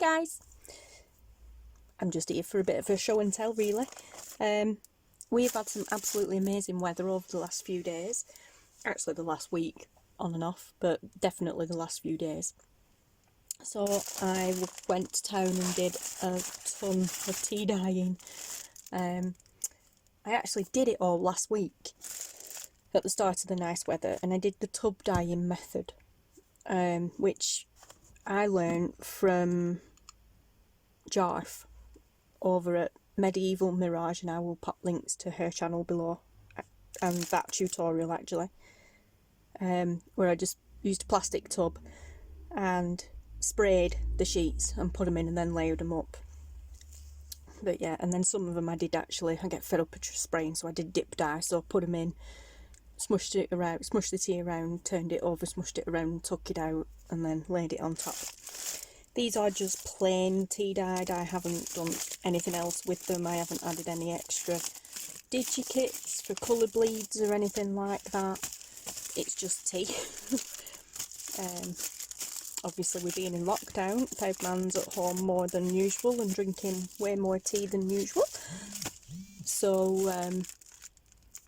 guys, I'm just here for a bit of a show and tell really. We've had some absolutely amazing weather over the last few days, actually the last week on and off, but definitely the last few days. So I went to town and did a ton of tea dyeing. I actually did it all last week at the start of the nice weather, and I did the tub dyeing method, which I learned from Jarf over at Medieval Mirage, and I will pop links to her channel below, and that tutorial actually, where I just used a plastic tub and sprayed the sheets and put them in and then layered them up. But yeah, and then some of them I get fed up with spraying, so I did dip dye, so I put them in, smushed it around, smushed the tea around, turned it over, smushed it around, took it out, and then laid it on top. These are just plain tea dyed. I haven't done anything else with them. I haven't added any extra digikits for colour bleeds or anything like that. It's just tea. Obviously, we're being in lockdown. Five man's at home more than usual and drinking way more tea than usual. So,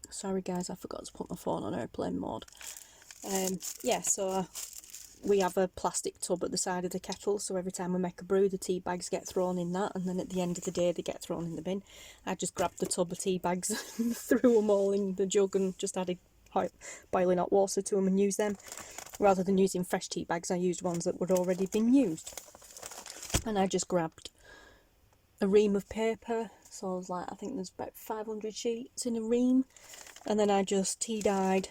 sorry guys, I forgot to put my phone on airplane mode. Yeah, so we have a plastic tub at the side of the kettle, so every time we make a brew, the tea bags get thrown in that, and then at the end of the day, they get thrown in the bin. I just grabbed the tub of tea bags and threw them all in the jug and just added boiling hot water to them and used them. Rather than using fresh tea bags, I used ones that would already been used. And I just grabbed a ream of paper, so I was like, I think there's about 500 sheets in a ream, and then I just tea dyed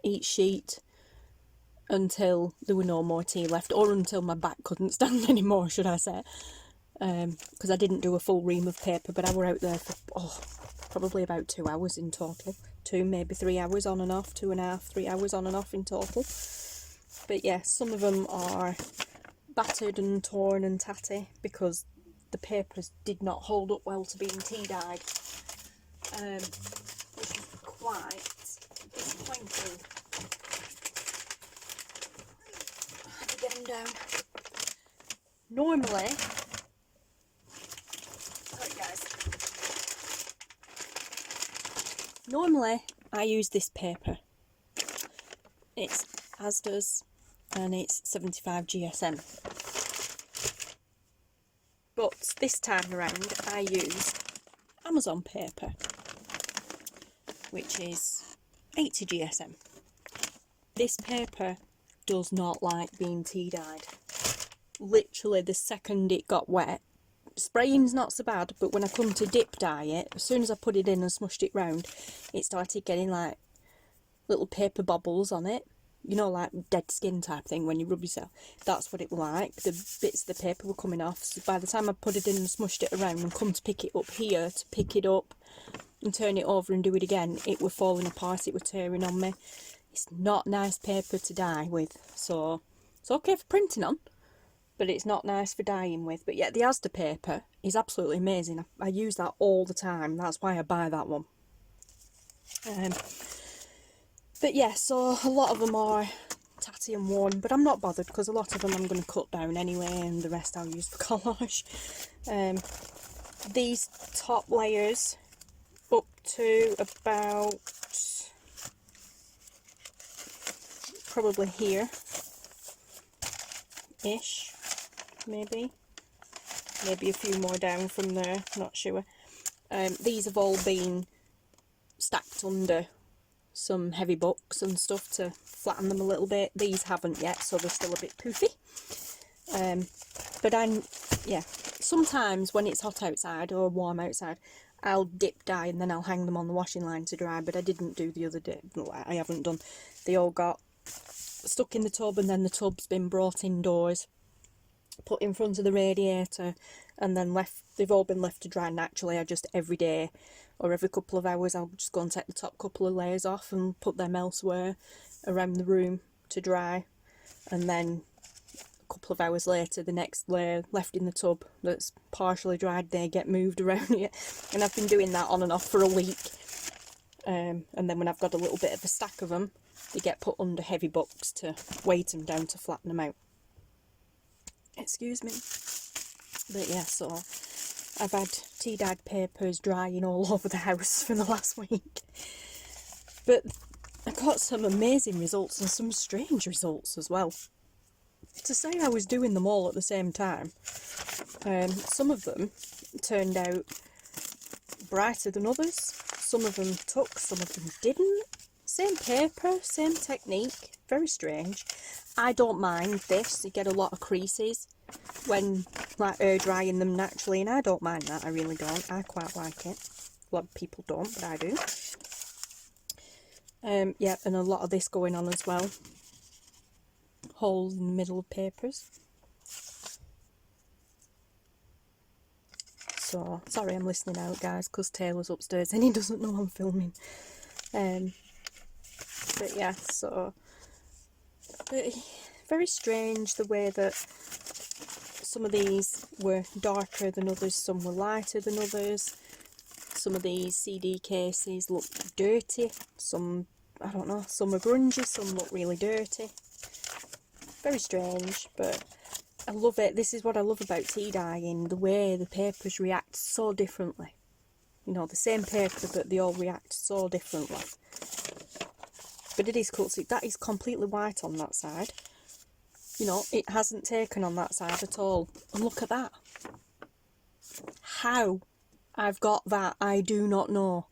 each sheet until there were no more tea left, or until my back couldn't stand anymore, should I say, because I didn't do a full ream of paper, but I were out there for probably about 2 hours in total, 2 maybe 3 hours on and off, 2.5 3 hours on and off in total. But yeah, some of them are battered and torn and tatty because the papers did not hold up well to being tea dyed, which is quite disappointing. How to get them down? Normally, sorry guys. Normally, I use this paper. It's Asda's and it's 75 GSM. But this time around, I use Amazon paper, which is 80 GSM. This paper does not like being tea dyed. Literally, the second it got wet, spraying's not so bad, but when I come to dip dye it, as soon as I put it in and smushed it round, it started getting like little paper bobbles on it. You know, like dead skin type thing when you rub yourself. That's what it was like. The bits of the paper were coming off. So by the time I put it in and smushed it around and come to pick it up here, to pick it up and turn it over and do it again, it were falling apart, it were tearing on me. It's not nice paper to dye with. So it's okay for printing on, but it's not nice for dyeing with. But yeah, the Asda paper is absolutely amazing. I use that all the time. That's why I buy that one. But yeah, so a lot of them are tatty and worn, but I'm not bothered because a lot of them I'm going to cut down anyway, and the rest I'll use for collage. These top layers up to about probably here ish, maybe a few more down from there, not sure. These have all been stacked under some heavy books and stuff to flatten them a little bit. These haven't yet, so they're still a bit poofy. But yeah, sometimes when it's hot outside or warm outside, I'll dip dye and then I'll hang them on the washing line to dry, but I didn't do the other day. No, I haven't done. They all got stuck in the tub, and then the tub's been brought indoors, put in front of the radiator, and then they've all been left to dry naturally. I just every day or every couple of hours I'll just go and take the top couple of layers off and put them elsewhere around the room to dry, and then a couple of hours later the next layer left in the tub that's partially dried, they get moved around it. And I've been doing that on and off for a week, and then when I've got a little bit of a stack of them, they get put under heavy books to weight them down to flatten them out. Excuse me. But yeah, so I've had tea-dyed papers drying all over the house for the last week. But I got some amazing results and some strange results as well. To say I was doing them all at the same time, some of them turned out brighter than others. Some of them took, some of them didn't. Same paper, same technique, very strange. I don't mind this, you get a lot of creases when like air drying them naturally, and I don't mind that, I really don't. I quite like it. A lot of people don't, but I do. Yeah, and a lot of this going on as well. Holes in the middle of papers. So, sorry I'm listening out guys, because Taylor's upstairs and he doesn't know I'm filming. But yeah, so... But very strange the way that some of these were darker than others, some were lighter than others. Some of these CD cases look dirty, some, I don't know, some are grungy, some look really dirty. Very strange, but I love it. This is what I love about tea dyeing, the way the papers react so differently. You know, the same paper, but they all react so differently. But it is cool. See, that is completely white on that side. You know, it hasn't taken on that side at all. And look at that. How I've got that, I do not know.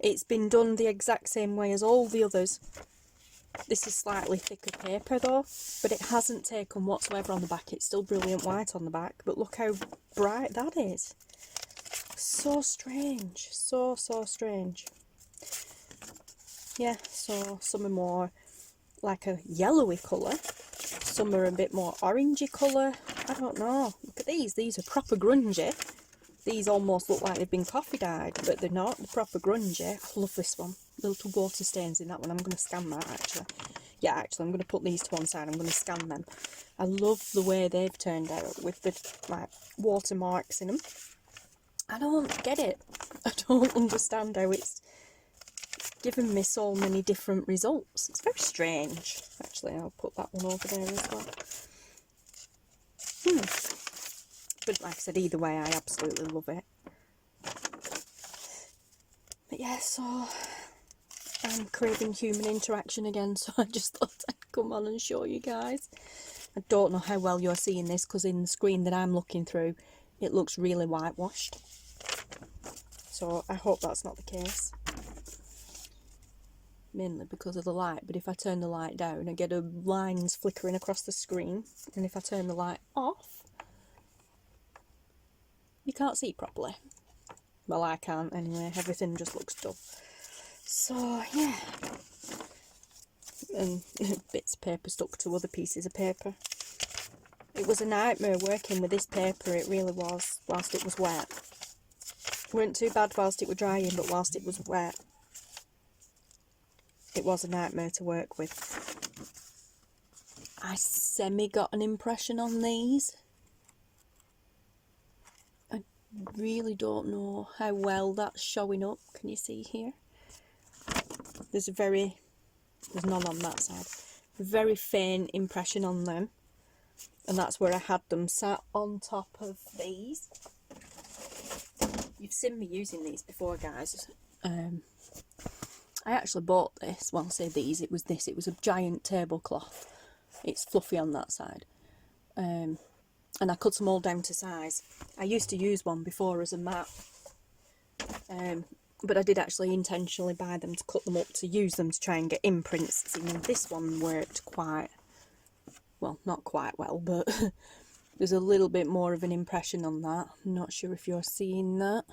It's been done the exact same way as all the others. This is slightly thicker paper though, but it hasn't taken whatsoever on the back. It's still brilliant white on the back, but look how bright that is. So strange. So strange. Yeah, so some are more like a yellowy colour. Some are a bit more orangey colour. I don't know. Look at these. These are proper grungy. These almost look like they've been coffee dyed, but they're not. They're proper grungy. I love this one. Little water stains in that one. I'm going to scan that actually. Yeah, actually I'm going to put these to one side. I'm going to scan them. I love the way they've turned out with the like watermarks in them. I don't get it. I don't understand how it's given me so many different results. It's very strange. Actually, I'll put that one over there as well. But like I said, either way, I absolutely love it. But yeah, so I'm craving human interaction again, so I just thought I'd come on and show you guys. I don't know how well you're seeing this, because in the screen that I'm looking through, it looks really whitewashed. So I hope that's not the case. Mainly because of the light, but if I turn the light down, I get lines flickering across the screen, and if I turn the light off, you can't see properly. Well, I can't anyway, everything just looks dull. So, yeah. And bits of paper stuck to other pieces of paper. It was a nightmare working with this paper, it really was, whilst it was wet. It weren't too bad whilst it was drying, but whilst it was wet, it was a nightmare to work with. I semi got an impression on these. I really don't know how well that's showing up. Can you see here? There's none on that side. A very faint impression on them. And that's where I had them sat on top of these. You've seen me using these before, guys. I actually bought this, well I say these, it was a giant tablecloth. It's fluffy on that side. And I cut them all down to size. I used to use one before as a mat. But I did actually intentionally buy them to cut them up to use them to try and get imprints. See, this one worked quite, well not quite well, but there's a little bit more of an impression on that. I'm not sure if you're seeing that.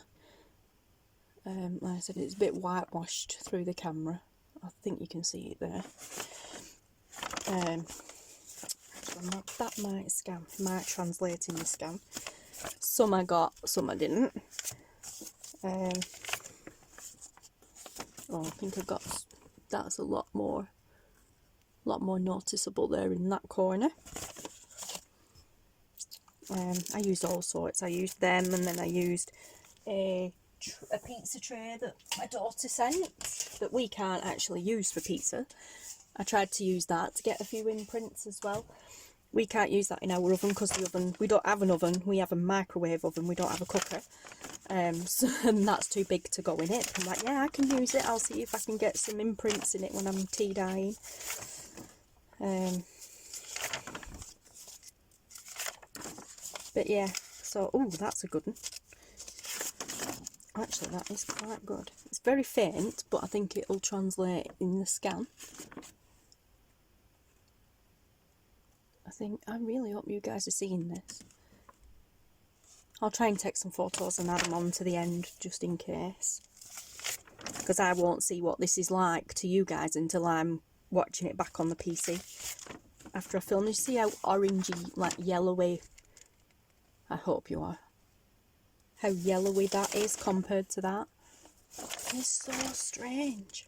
Like I said, it's a bit whitewashed through the camera. I think you can see it there. That might scan. It might translate in the scan. Some I got, some I didn't. Oh, I think I got. That's a lot more noticeable there in that corner. I used all sorts. I used them, and then I used a pizza tray that my daughter sent that we can't actually use for pizza. I tried to use that to get a few imprints as well. we can't use that in our oven because the oven, we don't have an oven, we have a microwave oven, we don't have a cooker. So, and that's too big to go in it. I'm like, yeah, I can use it. I'll see if I can get some imprints in it when I'm tea dyeing. But yeah, so, oh, that's a good one. Actually, that is quite good. It's very faint, but I think it'll translate in the scan. I really hope you guys are seeing this. I'll try and take some photos and add them on to the end, just in case. Because I won't see what this is like to you guys until I'm watching it back on the PC. After I film, you see how orangey, like yellowy, I hope you are, how yellowy that is compared to that. It's so strange.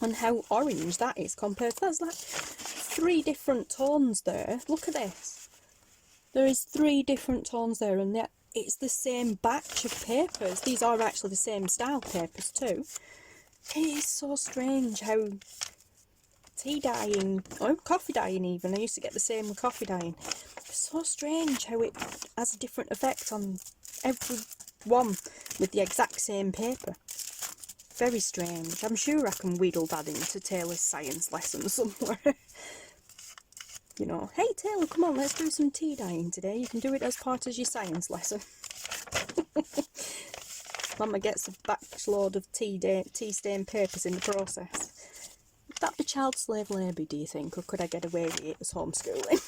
And how orange that is compared to that. There's like 3 different tones there. Look at this. There is 3 different tones there, and yet it's the same batch of papers. These are actually the same style papers too. It is so strange how tea dyeing, or coffee dyeing even, I used to get the same with coffee dyeing. It's so strange how it has a different effect on every one with the exact same paper. Very strange. I'm sure I can wheedle that into Taylor's science lesson somewhere. You know, hey Taylor, come on, let's do some tea dyeing today. You can do it as part of your science lesson. Mama gets a batchload of tea stained papers in the process. Would that be child slave labour, do you think? Or could I get away with it as homeschooling?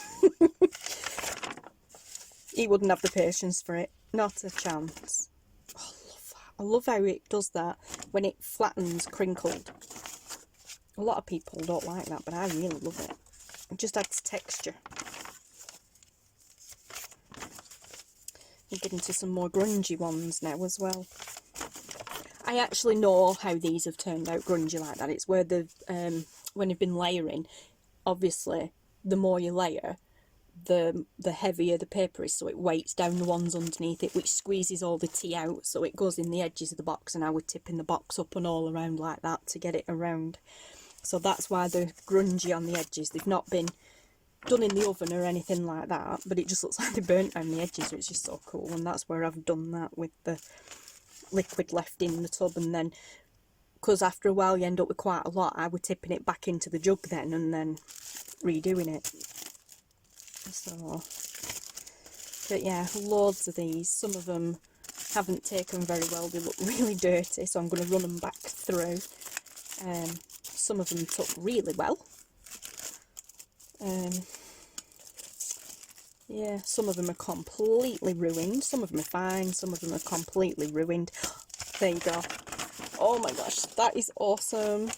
He wouldn't have the patience for it. Not a chance. Oh, I love that. I love how it does that when it flattens crinkled. A lot of people don't like that, but I really love it. It just adds texture. We're getting to some more grungy ones now as well. I actually know how these have turned out grungy like that. It's where the when you've been layering, obviously the more you layer, the heavier the paper is, so it weights down the ones underneath it, which squeezes all the tea out, so it goes in the edges of the box, and I would tipping the box up and all around like that to get it around. So that's why they're grungy on the edges. They've not been done in the oven or anything like that, but it just looks like they're burnt around the edges, which is so cool. And that's where I've done that with the liquid left in the tub, and then, because after a while you end up with quite a lot, I was tipping it back into the jug then and then redoing it. So, but yeah, loads of these. Some of them haven't taken very well. They look really dirty, so I'm going to run them back through. Some of them took really well. Yeah, some of them are completely ruined. Some of them are fine. Some of them are completely ruined. There you go. Oh my gosh, that is awesome.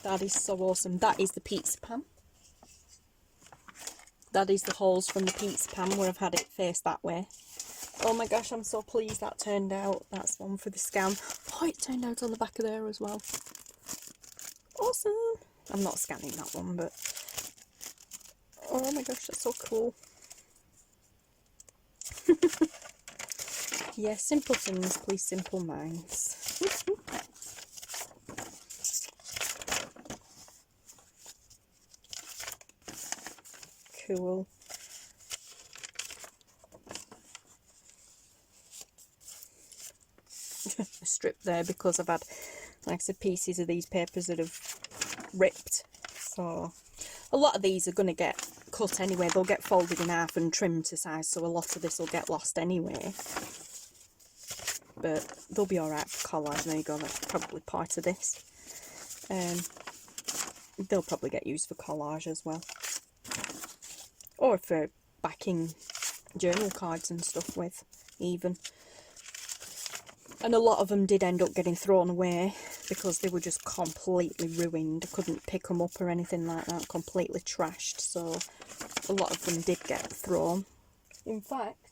That is so awesome. That is the pizza pan. That is the holes from the pizza pan where I've had it face that way. Oh my gosh, I'm so pleased that turned out. That's one for the scan. Oh, it turned out on the back of there as well. Awesome. I'm not scanning that one, but oh my gosh, that's so cool. Yeah, simple things, please, simple minds. Cool. A strip there because I've had, like I said, pieces of these papers that have ripped. So a lot of these are going to get cut anyway. They'll get folded in half and trimmed to size, so a lot of this will get lost anyway. But they'll be alright for collage. There you go, that's probably part of this. They'll probably get used for collage as well. Or for backing journal cards and stuff with, even. And a lot of them did end up getting thrown away because they were just completely ruined. I couldn't pick them up or anything like that, completely trashed. So a lot of them did get thrown. In fact,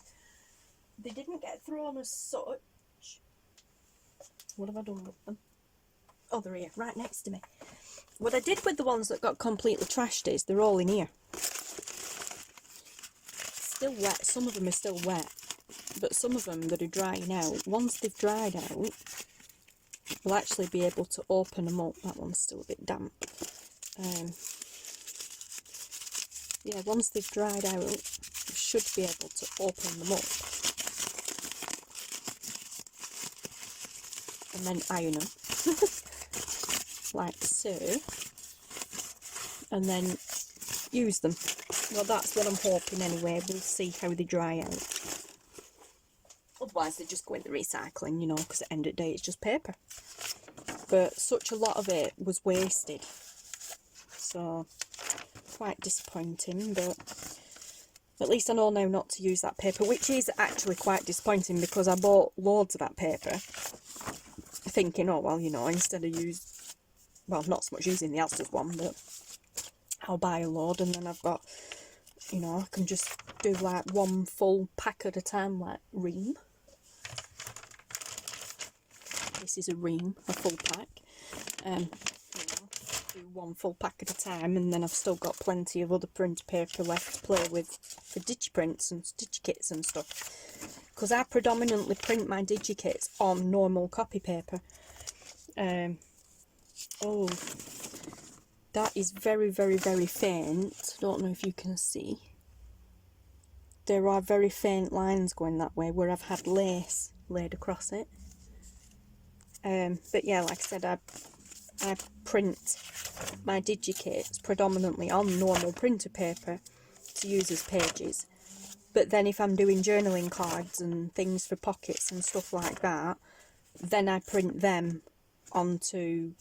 they didn't get thrown as such. What have I done with them? Oh, they're here, right next to me. What I did with the ones that got completely trashed is they're all in here. Still wet, some of them are still wet. But some of them that are drying out, once they've dried out, we'll actually be able to open them up. That one's still a bit damp. yeah, once they've dried out, you should be able to open them up and then iron them like so, and then use them. Well, that's what I'm hoping anyway. We'll see how they dry out. Otherwise they just go in the recycling, you know, because at the end of the day it's just paper. But such a lot of it was wasted, so quite disappointing. But at least I know now not to use that paper, which is actually quite disappointing because I bought loads of that paper thinking, oh well, you know, instead of well, not so much using the Asda's one, but I'll buy a load and then I've got, you know, I can just do like one full pack at a time, like ream. This is a ream, a full pack. You know, do one full pack at a time, and then I've still got plenty of other printer paper left to play with for digiprints and digikits and stuff. Because I predominantly print my digikits on normal copy paper. Oh, that is very, very, very faint. I don't know if you can see. There are very faint lines going that way where I've had lace laid across it. But yeah, like I said, I print my digikits predominantly on normal printer paper to use as pages. But then if I'm doing journaling cards and things for pockets and stuff like that, then I print them onto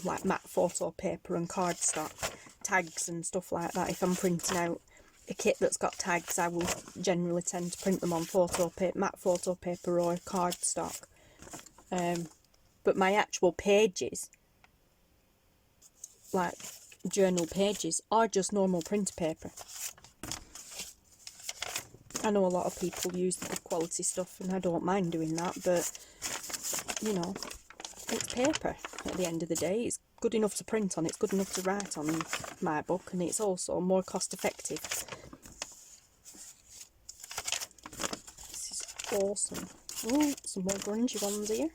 like matte photo paper and cardstock, tags and stuff like that. If I'm printing out a kit that's got tags, I will generally tend to print them on matte photo paper or cardstock. But my actual pages, like journal pages, are just normal printer paper. I know a lot of people use the good quality stuff and I don't mind doing that, but you know, it's paper at the end of the day. It's good enough to print on, it's good enough to write on my book, and it's also more cost effective. This is awesome. Oh, some more grungy ones here.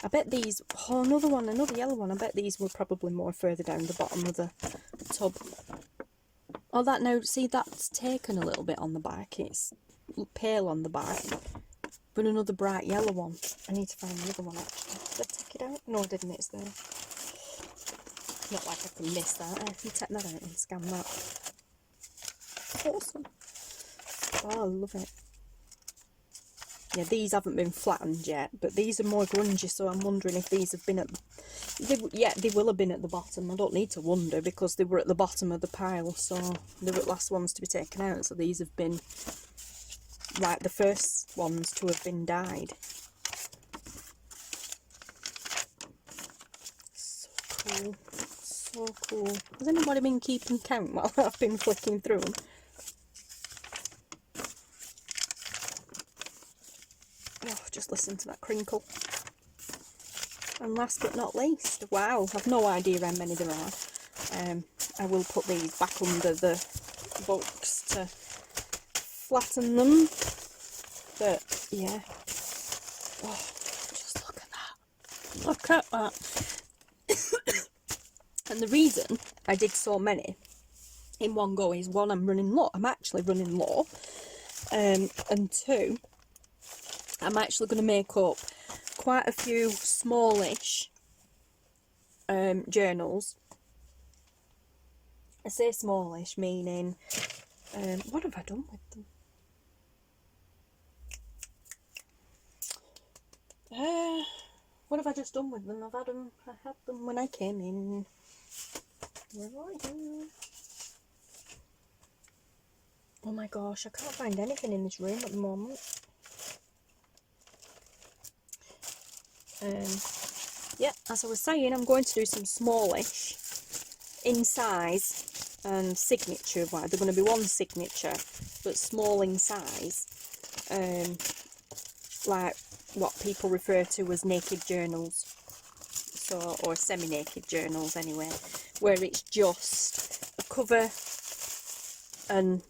I bet these, oh, another yellow one. I bet these were probably more further down the bottom of the tub. Oh, that now, see, that's taken a little bit on the back. It's pale on the back. But another bright yellow one. I need to find the other one, actually. Did I take it out? No, I didn't. It's there. Not like I can miss that. I can take that out and scan that. Awesome. Oh, I love it. Yeah, these haven't been flattened yet, but these are more grungy, so I'm wondering if these have been at... yeah, they will have been at the bottom. I don't need to wonder, because they were at the bottom of the pile, so they were the last ones to be taken out, so these have been, like, the first ones to have been dyed. So cool. So cool. Has anybody been keeping count while I've been flicking through them? Oh, just listen to that crinkle. And last but not least, wow, I've no idea how many there are. I will put these back under the books to flatten them. But yeah. Oh, just look at that. Look at that. And the reason I did so many in one go is, one, I'm running low. I'm actually running low. And two, I'm actually going to make up quite a few smallish journals. I say smallish, meaning, what have I done with them? What have I just done with them? I had them when I came in. Where are you? Oh my gosh, I can't find anything in this room at the moment. Yeah, as I was saying, I'm going to do some smallish in size and signature. Well, they're going to be one signature, but small in size. Like what people refer to as naked journals, so, or semi-naked journals anyway, where it's just a cover and